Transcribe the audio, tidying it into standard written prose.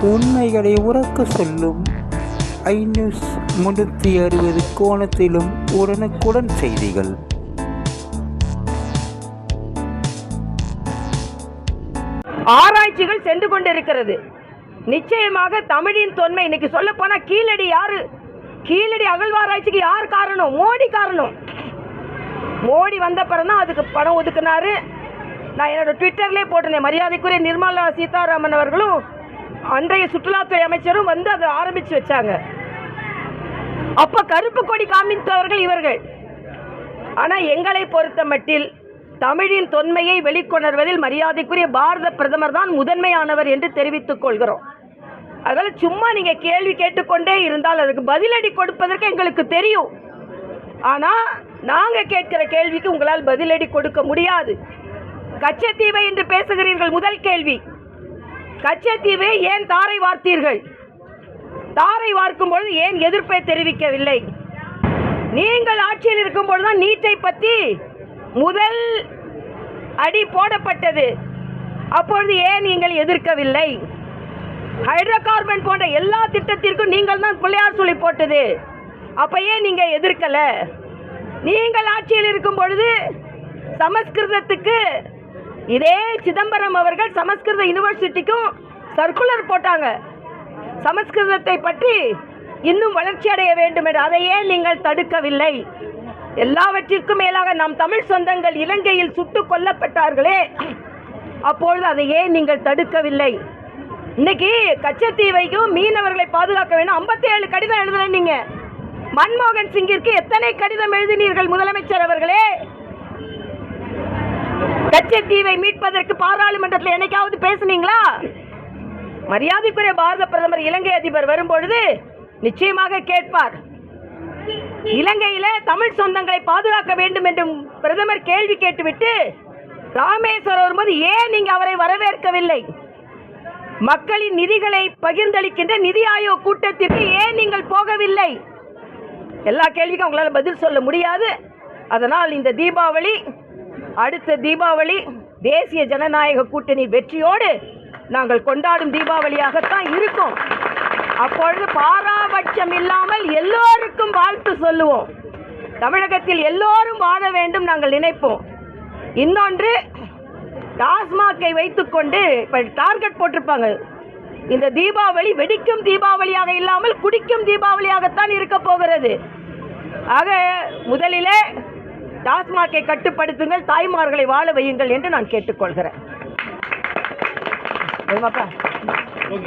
உண்மைகளை உறக்க சொல்லும் ஐநியூஸ் 360 கோணத்திலும் உடனுக்குடன் செய்திகள். ஆராய்ச்சிகள் சென்று கொண்டிருக்கிறது. நிச்சயமாக தமிழின் தொன்மை இன்னைக்கு சொல்ல போனா கீழடி யாரு? கீழடி அகழ்வாராய்ச்சிக்கு யார் காரணம்? மோடி காரணம். மோடி வந்த பிறந்தான் அதுக்கு பணம் ஒதுக்குனாரு. நான் என்னோட ட்விட்டர்லேயே போட்டிருந்தேன். மரியாதைக்குரிய நிர்மலா சீதாராமன் அவர்களும் அன்றைய சுற்றுலாத்துறை அமைச்சரும் வந்து அதை ஆரம்பிச்சு வச்சாங்க. அப்ப கருப்பு கொடி காமித்தவர்கள் இவர்கள். ஆனா எங்களை பொறுத்த மட்டில் தமிழின் தொன்மையை வெளிக்கொணர்வதில் மரியாதைக்குரிய பாரத பிரதமர் தான் முதன்மையானவர் என்று தெரிவித்துக் கொள்கிறோம். அதனால சும்மா நீங்க கேள்வி கேட்டுக்கொண்டே இருந்தால் அதுக்கு பதிலடி கொடுப்பதற்கு எங்களுக்கு தெரியும். ஆனா நாங்க கேட்கிற கேள்விக்கு உங்களால் பதிலடி கொடுக்க முடியாது. கச்சத்தீவை என்று பேசுகிறீர்கள். முதல் கேள்வி, கச்சத்தீவை ஏன் தாரை வார்த்தீர்கள்? தாரை வார்க்கும் பொழுது ஏன் எதிர்ப்பை தெரிவிக்கவில்லை? நீங்கள் ஆட்சியில் இருக்கும் பொழுதுதான் நீட்டை பற்றி முதல் அடி போடப்பட்டது. அப்பொழுது ஏன் நீங்கள் எதிர்க்கவில்லை? ஹைட்ரோ கார்பன் போன்ற எல்லா திட்டத்திற்கும் நீங்கள் தான் பிள்ளையார் சொல்லி போட்டது. அப்ப ஏன் நீங்க எதிர்க்கல? நீங்கள் ஆட்சியில் இருக்கும் பொழுது சமஸ்கிருதத்துக்கு இதே சிதம்பரம் அவர்கள் சமஸ்கிருத யூனிவர்சிட்டிக்கும் சர்க்குலர் போட்டாங்க. சமஸ்கிருதத்தை பற்றி இன்னும் வளர்ச்சி அடைய வேண்டும் என்று. அதை ஏன் நீங்கள் தடுக்கவில்லை? எல்லாவற்றிற்கும் மேலாக நம் தமிழ் சொந்தங்கள் இலங்கையில் சுட்டுக் கொல்லப்பட்டார்களே, அப்பொழுது அதை ஏன் நீங்கள் தடுக்கவில்லை? இன்னைக்கு கச்சத்தீவைக்கும் மீனவர்களை பாதுகாக்க வேண்டும் 57 கடிதம் எழுதுன நீங்க. மன்மோகன் சிங்கிற்கு எத்தனை கடிதம் எழுதினீர்கள் முதலமைச்சர் அவர்களே? கச்சத்தீவை மீட்பதற்கு பாராளுமன்றத்தில் என்னைக்காவது பேசுனீங்களா? மரியாதைக்குரிய பாரத பிரதமர் இலங்கை அதிபர் வரும்பொழுது நிச்சயமாக கேட்பார். இலங்கையில தமிழ் சொந்தங்களை பாதுகாக்க வேண்டும் என்று பிரதமர் கேள்வி கேட்டுவிட்டு ராமேஸ்வரம் வரும்போது ஏன் நீங்க அவரை வரவேற்கவில்லை? மக்களின் நிதிகளை பகிர்ந்தளிக்கின்ற நிதி ஆயோக் கூட்டத்திற்கு ஏன் நீங்கள் போகவில்லை? எல்லா கேள்விக்கும் உங்களால் பதில் சொல்ல முடியாது. அதனால் இந்த தீபாவளி, அடுத்த தீபாவளி தேசிய ஜனநாயக கூட்டணி வெற்றியோடு நாங்கள் கொண்டாடும் தீபாவளியாகத்தான் இருக்கும். அப்பொழுது பாராபட்சம் இல்லாமல் எல்லோருக்கும் வாழ்த்து சொல்லுவோம். தமிழகத்தில் எல்லோரும் வாழ வேண்டும் நாங்கள் நினைப்போம். இன்னொன்று, டாஸ்மாகை வைத்துக்கொண்டு டார்கெட் போட்டிருப்பாங்க. இந்த தீபாவளி வெடிக்கும் தீபாவளியாக இல்லாமல் குடிக்கும் தீபாவளியாகத்தான் இருக்க போகிறது. ஆக முதலிலே டாஸ்மாகை கட்டுப்படுத்துங்கள், தாய்மார்களை வாழ வையுங்கள் என்று நான் கேட்டுக்கொள்கிறேன்.